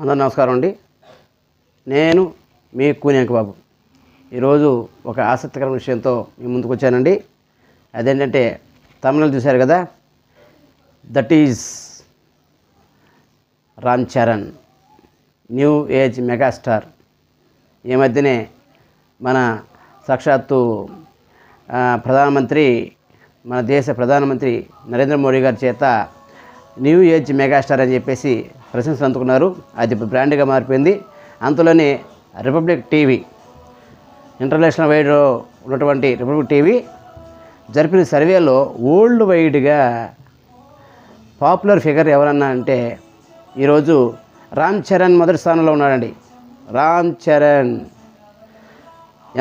అందరూ నమస్కారం అండి. నేను మీ కూనేంక బాబు. ఈరోజు ఒక ఆసక్తికరమైన విషయంతో మీ ముందుకు వచ్చానండి. అదేంటంటే తమిళనాడు చూశారు కదా, that is Ram Charan, new age megastar. ఈ మధ్యనే మన సాక్షాత్తు మన దేశ ప్రధానమంత్రి నరేంద్ర మోడీ గారి చేత న్యూ ఏజ్ మెగాస్టార్ అని చెప్పేసి ప్రశంసలు అందుకున్నారు. అది బ్రాండ్గా మారిపోయింది. అంతలోనే రిపబ్లిక్ టీవీ, ఇంటర్నేషనల్ వైడ్ ఉన్నటువంటి రిపబ్లిక్ టీవీ జరిపిన సర్వేలో వరల్డ్ వైడ్గా పాపులర్ ఫిగర్ ఎవరన్నా అంటే ఈరోజు రామ్ చరణ్ మొదటి స్థానంలో ఉన్నాడండి. రామ్ చరణ్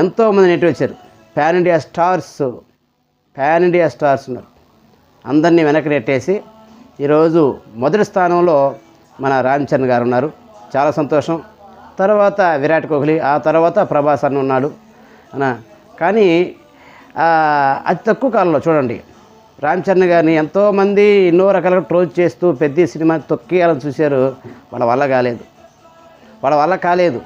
ఎంతోమంది నెట్టి వచ్చారు. పాన్ ఇండియా స్టార్స్ ఉన్నారు. అందరినీ వెనక్కి నెట్టేసి ఈరోజు మొదటి స్థానంలో మన రామ్ చరణ్ గారు ఉన్నారు. చాలా సంతోషం. తర్వాత విరాట్ కోహ్లీ, ఆ తర్వాత ప్రభాస్ అన్న ఉన్నాడు. కానీ అతి తక్కువ కాలంలో చూడండి, రామ్ చరణ్ గారిని ఎంతోమంది ఎన్నో రకాలుగా ట్రోల్ చేస్తూ పెద్ద సినిమా తొక్కియాలని చూశారు. వాళ్ళ వల్ల కాలేదు.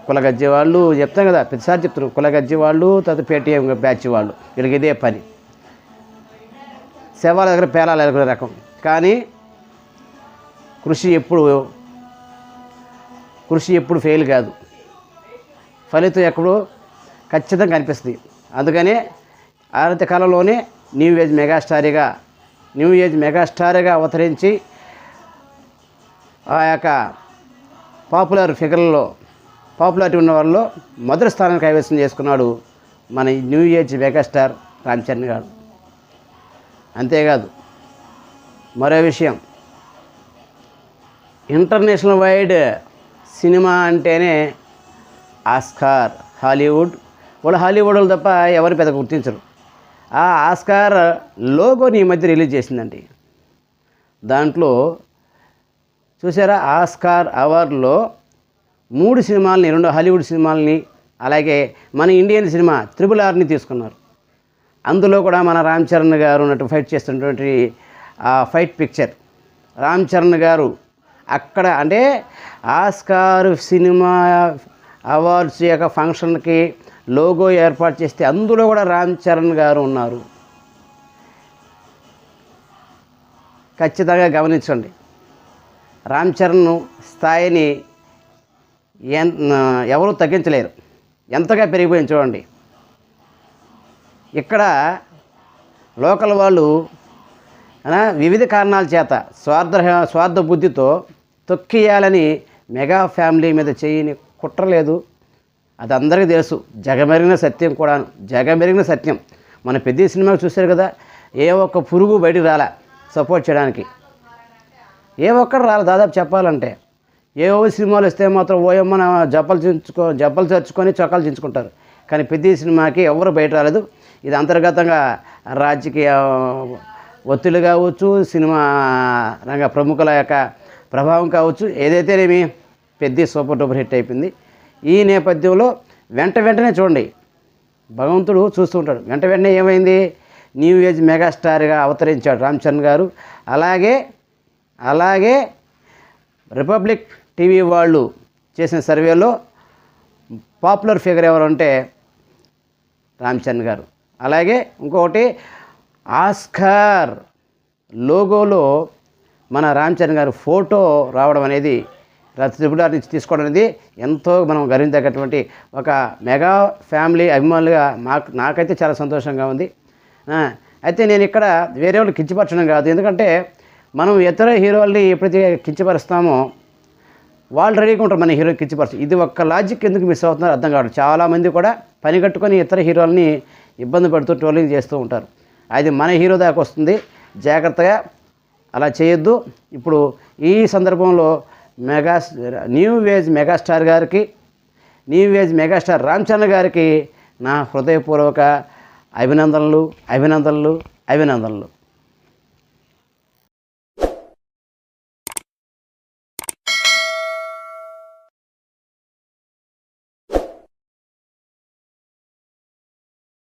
కులగజ్జే వాళ్ళు చెప్తాం కదా, ప్రతిసారి చెప్తారు, కులగజ్జే వాళ్ళు, తర్వాత పేటీఎం బ్యాచ్ వాళ్ళు, వీళ్ళకి ఇదే పని. శవాల దగ్గర పేలాలు ఎదుగునే రకం. కానీ కృషి ఎప్పుడు ఫెయిల్ కాదు, ఫలితం ఎప్పుడు ఖచ్చితంగా కనిపిస్తుంది. అందుకనే ఆనంత కాలంలోనే న్యూ ఏజ్ మెగాస్టార్గా అవతరించి ఆ యొక్క పాపులారిటీ ఉన్న వాళ్ళలో మొదటి స్థానాన్ని కైవసం చేసుకున్నాడు మన new age megastar Ram Charan గారు. అంతేకాదు, మరో విషయం, ఇంటర్నేషనల్ వైడ్ సినిమా అంటేనే ఆస్కార్. హాలీవుడ్ వాళ్ళు తప్ప ఎవరు పెద్ద గుర్తించరు. ఆ ఆస్కార్ లోగోని ఈ మధ్య రిలీజ్ చేసిందండి. దాంట్లో చూసారా, ఆస్కార్ అవార్డులో 3 సినిమాలని, 2 హాలీవుడ్ సినిమాలని, అలాగే మన ఇండియన్ సినిమా RRRని తీసుకున్నారు. అందులో కూడా మన రామ్ చరణ్ గారు ఉన్నట్టు ఫైట్ చేస్తున్నటువంటి ఆ ఫైట్ పిక్చర్, రామ్ చరణ్ గారు అక్కడ అంటే ఆస్కార్ సినిమా అవార్డ్స్ యొక్క ఫంక్షన్కి లోగో ఏర్పాటు చేస్తే అందులో కూడా రామ్ చరణ్ గారు ఉన్నారు. ఖచ్చితంగా గమనించండి. రామ్ చరణ్ స్థాయిని ఎవరూ తగ్గించలేరు. ఎంతగా పెరిగిపోయింది చూడండి. ఇక్కడ లోకల్ వాళ్ళు వివిధ కారణాల చేత స్వార్థ బుద్ధితో తొక్కియాలని మెగా ఫ్యామిలీ మీద చేయని కుట్రలేదు. అది అందరికీ తెలుసు. జగమెరిగిన సత్యం. మన పెద్ద సినిమాకి చూశారు కదా, ఏ ఒక్క పురుగు బయటికి రాలా సపోర్ట్ చేయడానికి. ఏ ఒక్కడు రాలే దాదాపు చెప్పాలంటే. ఏవో సినిమాలు వస్తే మాత్రం ఓయమ్మన జబ్బలు చర్చుకొని చొక్కాలు చించుకుంటారు. కానీ పెద్ద సినిమాకి ఎవరు బయట రాలేదు. ఇది అంతర్గతంగా రాజకీయ ఒత్తిడి కావచ్చు, సినిమా రంగ ప్రముఖుల యొక్క ప్రభావం కావచ్చు, ఏదైతేనేమి పెద్ద సూపర్ డూపర్ హిట్ అయిపోయింది. ఈ నేపథ్యంలో వెంటనే చూడండి, భగవంతుడు చూస్తూ ఉంటాడు. వెంటనే ఏమైంది, న్యూ ఏజ్ మెగాస్టార్గా అవతరించాడు రామ్ చరణ్ గారు. అలాగే రిపబ్లిక్ టీవీ వాళ్ళు చేసిన సర్వేలో పాపులర్ ఫిగర్ ఎవరంటే రామ్ చరణ్ గారు. అలాగే ఇంకొకటి, ఆస్కార్ లోగోలో మన రామ్ చరణ్ గారు ఫోటో రావడం అనేది, RRR నుంచి తీసుకోవడం అనేది ఎంతో మనం గర్వించదగ్గటువంటి ఒక మెగా ఫ్యామిలీ అభిమానులుగా నాకైతే చాలా సంతోషంగా ఉంది. అయితే నేను ఇక్కడ వేరే వాళ్ళు కించపరచడం కాదు. ఎందుకంటే మనం ఇతర హీరోల్ని ఎప్పుడైతే కించపరుస్తామో వాళ్ళు రెడీగా ఉంటారు మన హీరో కించపరచు. ఇది ఒక్క లాజిక్ ఎందుకు మిస్ అవుతున్నారో అర్థం కావడం. చాలామంది కూడా పని కట్టుకొని ఇతర హీరోల్ని ఇబ్బంది పడుతూ ట్రోలింగ్ చేస్తూ ఉంటారు. అది మన హీరో దాకా వస్తుంది. జాగ్రత్తగా అలా చేయొద్దు. ఇప్పుడు ఈ సందర్భంలో new age megastar Ram Charan గారికి నా హృదయపూర్వక అభినందనలు.